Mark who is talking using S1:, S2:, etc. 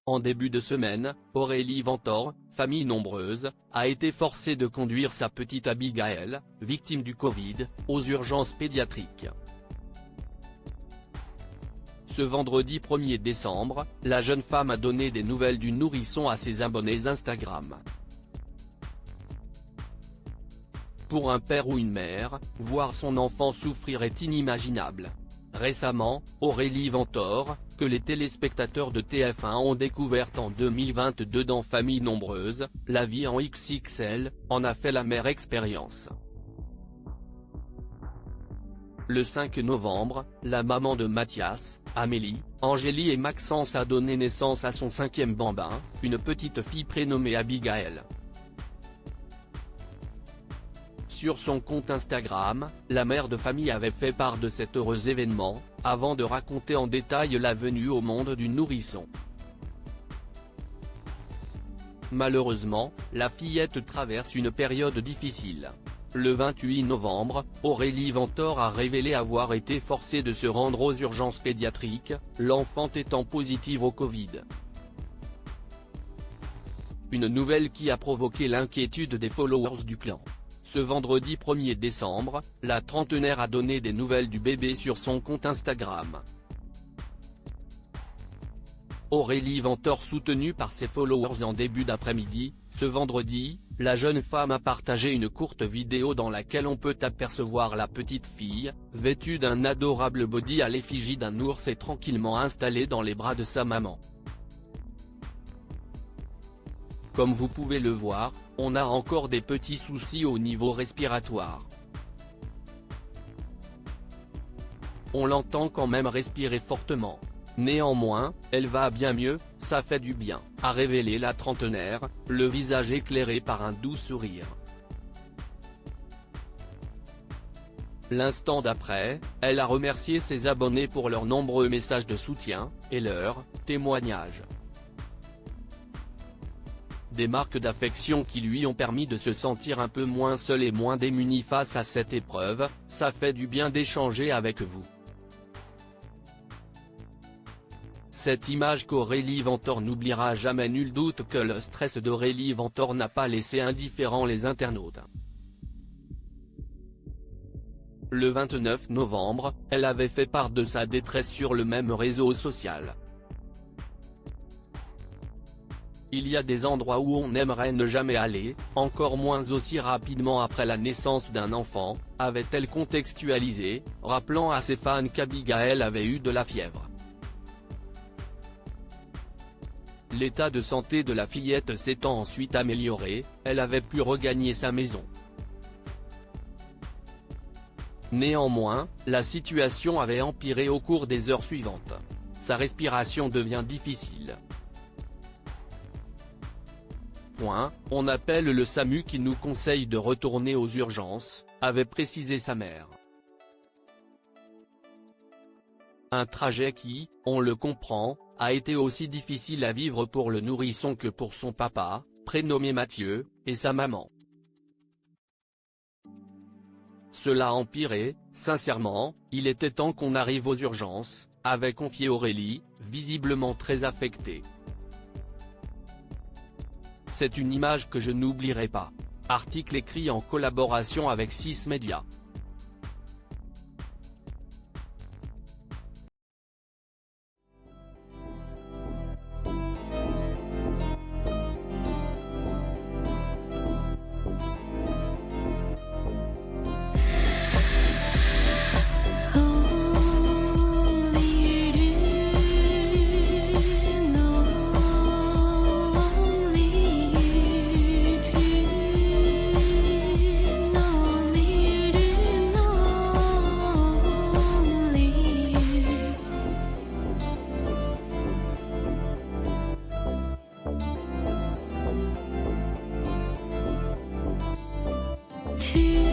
S1: En début de semaine, Aurélie Ventor, famille nombreuse, a été forcée de conduire sa petite Abigaël, victime du Covid, aux urgences pédiatriques. Ce vendredi 1er décembre, la jeune femme a donné des nouvelles du nourrisson à ses abonnés Instagram. Pour un père ou une mère, voir son enfant souffrir est inimaginable. Récemment, Aurélie Ventor, que les téléspectateurs de TF1 ont découverte en 2022 dans Famille nombreuse, la vie en XXL, en a fait la mère expérience. Le 5 novembre, la maman de Mathias, Amélie, Angélie et Maxence a donné naissance à son 5e bambin, une petite fille prénommée Abigaël. Sur son compte Instagram, la mère de famille avait fait part de cet heureux événement, avant de raconter en détail la venue au monde du nourrisson. Malheureusement, la fillette traverse une période difficile. Le 28 novembre, Aurélie Ventor a révélé avoir été forcée de se rendre aux urgences pédiatriques, l'enfant étant positive au Covid. Une nouvelle qui a provoqué l'inquiétude des followers du clan. Ce vendredi 1er décembre, la trentenaire a donné des nouvelles du bébé sur son compte Instagram. Aurélie Ventor soutenue par ses followers en début d'après-midi, ce vendredi, la jeune femme a partagé une courte vidéo dans laquelle on peut apercevoir la petite fille, vêtue d'un adorable body à l'effigie d'un ours et tranquillement installée dans les bras de sa maman. Comme vous pouvez le voir, on a encore des petits soucis au niveau respiratoire. On l'entend quand même respirer fortement. Néanmoins, elle va bien mieux, ça fait du bien, a révélé la trentenaire, le visage éclairé par un doux sourire. L'instant d'après, elle a remercié ses abonnés pour leurs nombreux messages de soutien, et leurs témoignages. Des marques d'affection qui lui ont permis de se sentir un peu moins seul et moins démuni face à cette épreuve, ça fait du bien d'échanger avec vous. Cette image qu'Aurélie Ventor n'oubliera jamais, nul doute que le stress d'Aurélie Ventor n'a pas laissé indifférents les internautes. Le 29 novembre, elle avait fait part de sa détresse sur le même réseau social. Il y a des endroits où on n'aimerait ne jamais aller, encore moins aussi rapidement après la naissance d'un enfant, avait-elle contextualisé, rappelant à ses fans qu'Abigaël avait eu de la fièvre. L'état de santé de la fillette s'étant ensuite amélioré, elle avait pu regagner sa maison. Néanmoins, la situation avait empiré au cours des heures suivantes. Sa respiration devient difficile. On appelle le SAMU qui nous conseille de retourner aux urgences, avait précisé sa mère. Un trajet qui, on le comprend, a été aussi difficile à vivre pour le nourrisson que pour son papa, prénommé Mathieu, et sa maman. Cela a empiré, sincèrement, il était temps qu'on arrive aux urgences, avait confié Aurélie, visiblement très affectée. C'est une image que je n'oublierai pas. Article écrit en collaboration avec 6 Médias.
S2: To